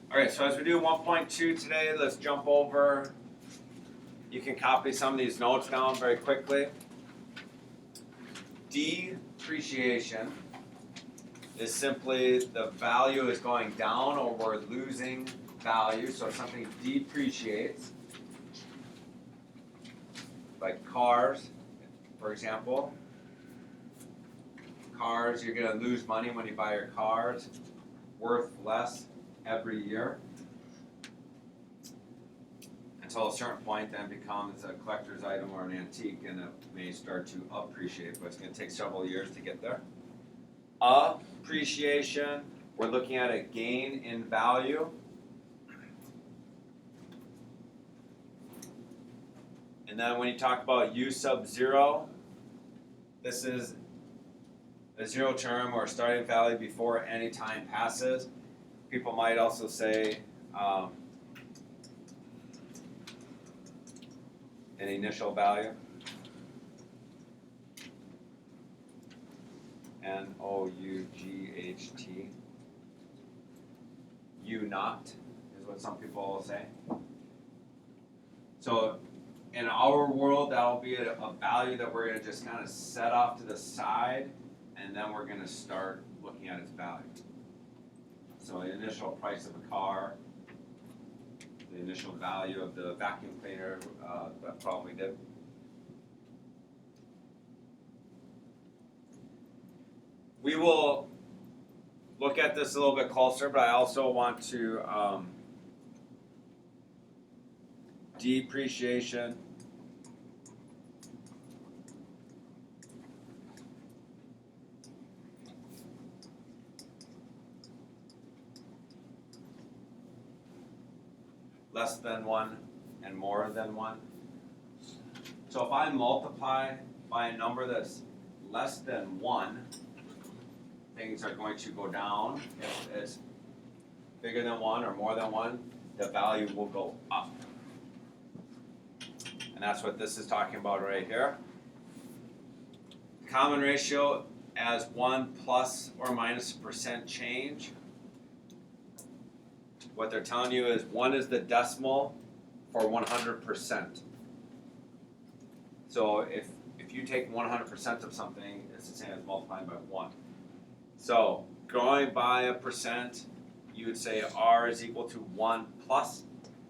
Alright, so as we do 1.2 today, let's jump over. You can copy some of these notes down very quickly. Depreciation is simply the value is going down or we're losing value. So if something depreciates, like cars, for example. Cars, you're going to lose money when you buy your cars, worth less every year. Until a certain point, then becomes a collector's item or an antique, and it may start to appreciate, but it's going to take several years to get there. Appreciation, we're looking at a gain in value. And then when you talk about U sub 0, this is a zero term or starting value before any time passes. People might also say an initial value. N-O-U-G-H-T. U naught is what some people will say. So in our world, that'll be a value that we're going to just kind of set off to the side, and then we're going to start looking at its value. So the initial price of a car, the initial value of the vacuum cleaner, that probably did. We will look at this a little bit closer, but I also want to depreciation. Less than 1 and more than 1. So if I multiply by a number that's less than 1, things are going to go down. If it's bigger than 1 or more than 1, the value will go up. And that's what this is talking about right here. Common ratio as 1 plus or minus % change. What they're telling you is 1 is the decimal for 100%. So if you take 100% of something, it's the same as multiplying by 1. So going by a percent, you would say R is equal to 1 plus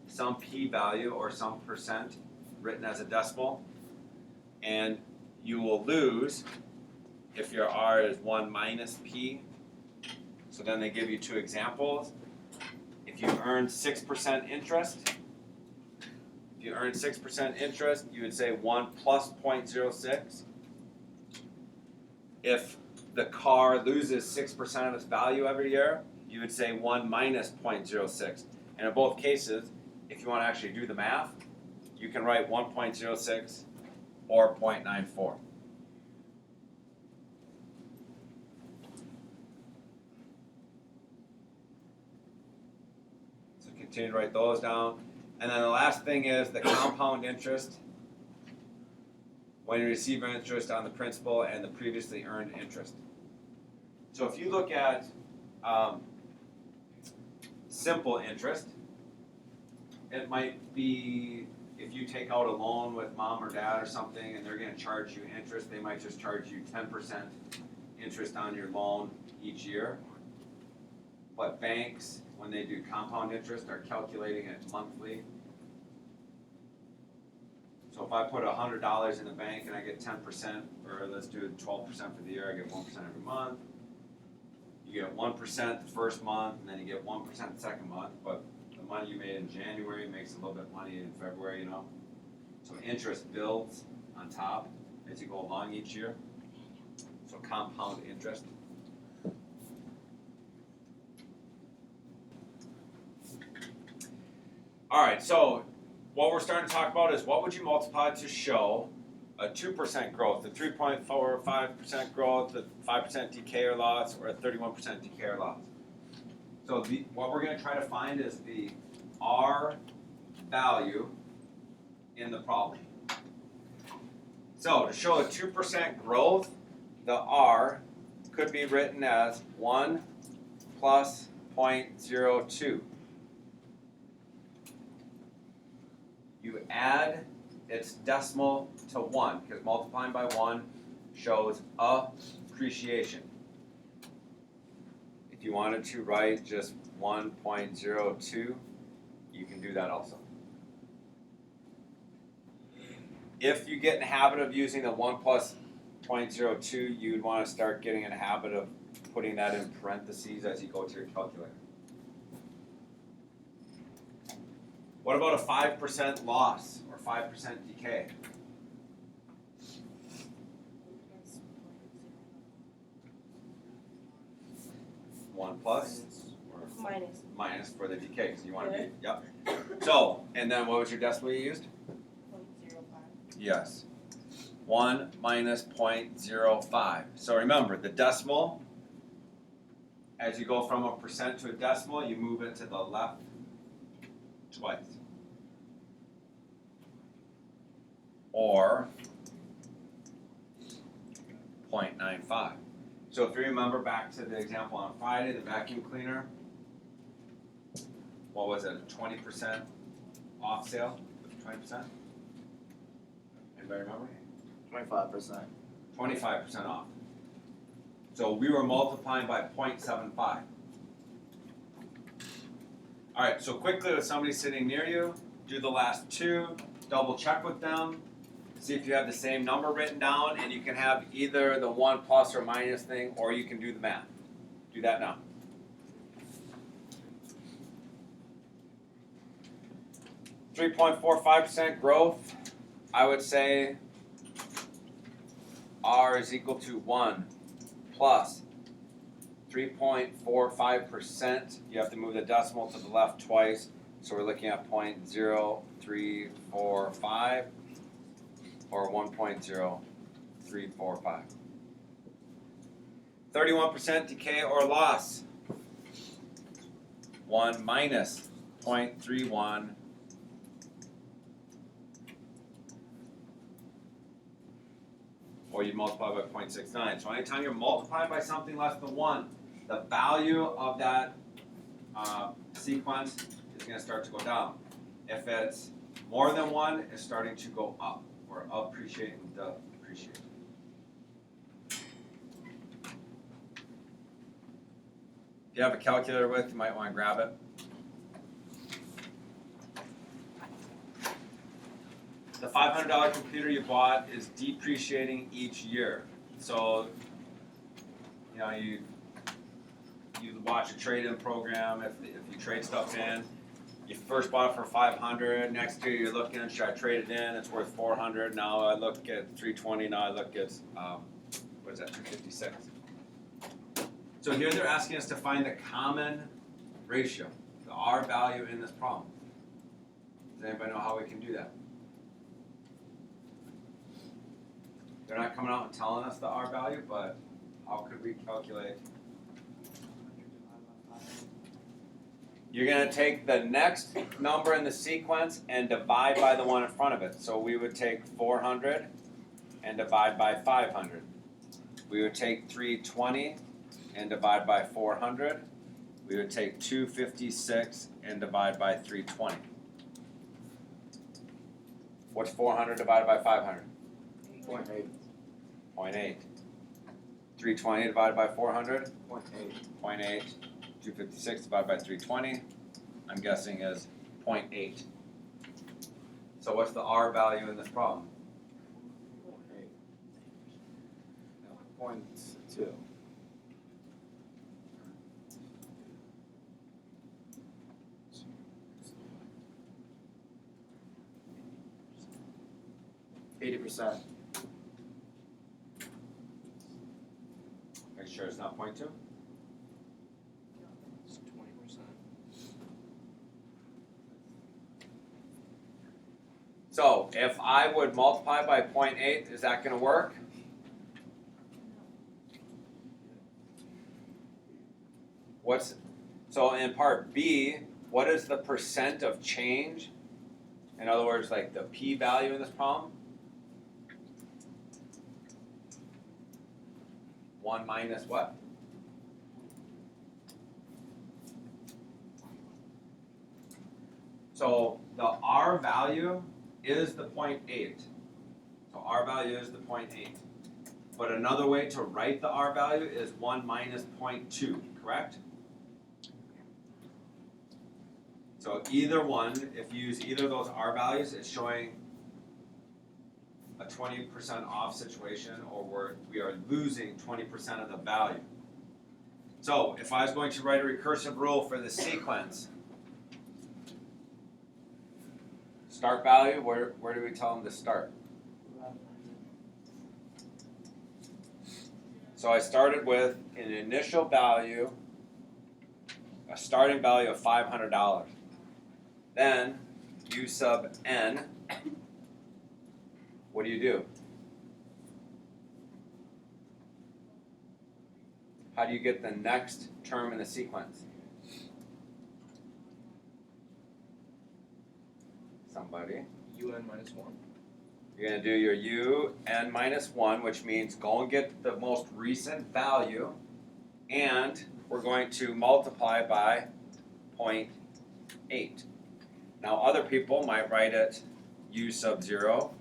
some p-value or some percent written as a decimal. And you will lose if your R is 1 minus p. So then they give you 2 examples. If you earn 6% interest, you would say 1 plus 0.06. If the car loses 6% of its value every year, you would say 1 minus 0.06. And in both cases, if you want to actually do the math, you can write 1.06 or 0.94. Continue to write those down. And then the last thing is the compound interest when you receive interest on the principal and the previously earned interest. So if you look at simple interest, it might be if you take out a loan with mom or dad or something and they're going to charge you interest, they might just charge you 10% interest on your loan each year. But banks, when they do compound interest, are calculating it monthly. So if I put $100 in the bank and I get 10%, or let's do 12% for the year, I get 1% every month. You get 1% the first month, and then you get 1% the second month, but the money you made in January makes a little bit of money in February, you know. So interest builds on top as you go along each year. So compound interest. All right, so what we're starting to talk about is what would you multiply to show a 2% growth, a 3.45% growth, a 5% decay or loss, or a 31% decay or loss. So what we're going to try to find is the R value in the problem. So to show a 2% growth, the R could be written as 1 plus 0.02. you add its decimal to 1, because multiplying by 1 shows appreciation. If you wanted to write just 1.02, you can do that also. If you get in the habit of using the 1 plus 0.02, you'd want to start getting in the habit of putting that in parentheses as you go to your calculator. What about a 5% loss or 5% decay? One plus or minus for the decay, because you want to be, yep. So, and then what was your decimal you used? 0.05. Yes. 1 minus 0.05. So remember, the decimal, as you go from a percent to a decimal, you move it to the left twice. Or 0.95. So if you remember back to the example on Friday, the vacuum cleaner, what was it, 20% off sale? 20%? Anybody remember? 25%. 25% off. So we were multiplying by 0.75. All right, so quickly with somebody sitting near you, do the last two, double check with them, see if you have the same number written down, and you can have either the 1 plus or minus thing, or you can do the math. Do that now. .45% growth, I would say R is equal to 1 plus 3.45%. You have to move the decimal to the left twice, so we're looking at 0.0345 or 1.0345. 31% decay or loss. 1 minus 0.31 or you multiply by 0.69. So anytime you're multiplying by something less than 1, the value of that sequence is going to start to go down. If it's more than 1, it's starting to go up, or appreciate and depreciate. If you have a calculator with, you might want to grab it. The $500 computer you bought is depreciating each year. So, you know, you watch a trade-in program. If you trade stuff in, you first bought it for $500. Next year you're looking, should I trade it in? It's worth $400. Now I look at $320. Now I look at what is that? $256. So here they're asking us to find the common ratio, the R value in this problem. Does anybody know how we can do that? They're not coming out and telling us the R value, but how could we calculate? You're going to take the next number in the sequence and divide by the one in front of it. So we would take 400 and divide by 500. We would take 320 and divide by 400. We would take 256 and divide by 320. What's 400 divided by 500? 0.8. 0.8. 320 divided by 400? 0.8. 0.8. 256 divided by 320, I'm guessing is 0.8. So what's the R value in this problem? 0.8. 0.2. %. Are you sure it's not 0.2? It's 20%. So if I would multiply by 0.8, is that going to work? So in part B, what is the percent of change? In other words, like the P value in this problem? 1 minus what? So the R value is the 0.8. So R value is the 0.8. But another way to write the R value is 1 minus 0.2, correct? So either one, if you use either of those R values, it's showing a 20% off situation, or we are losing 20% of the value. So if I was going to write a recursive rule for the sequence, start value, where do we tell them to start? So I started with an initial value, a starting value of $500. Then U sub n, what do? How do you get the next term in the sequence? Somebody? UN minus 1. You're going to do your U n minus 1, which means go and get the most recent value, and we're going to multiply by 0.8. Now other people might write it U sub 0.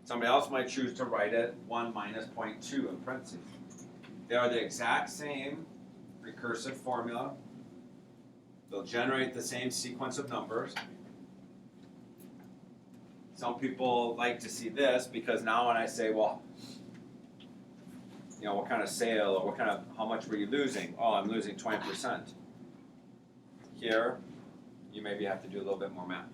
Somebody else might choose to write it 1 minus 0.2 in parentheses. They are the exact same recursive formula. They'll generate the same sequence of numbers. Some people like to see this because now when I say, well, you know, what kind of sale or how much were you losing? Oh, I'm losing 20%. Here, you maybe have to do a little bit more math.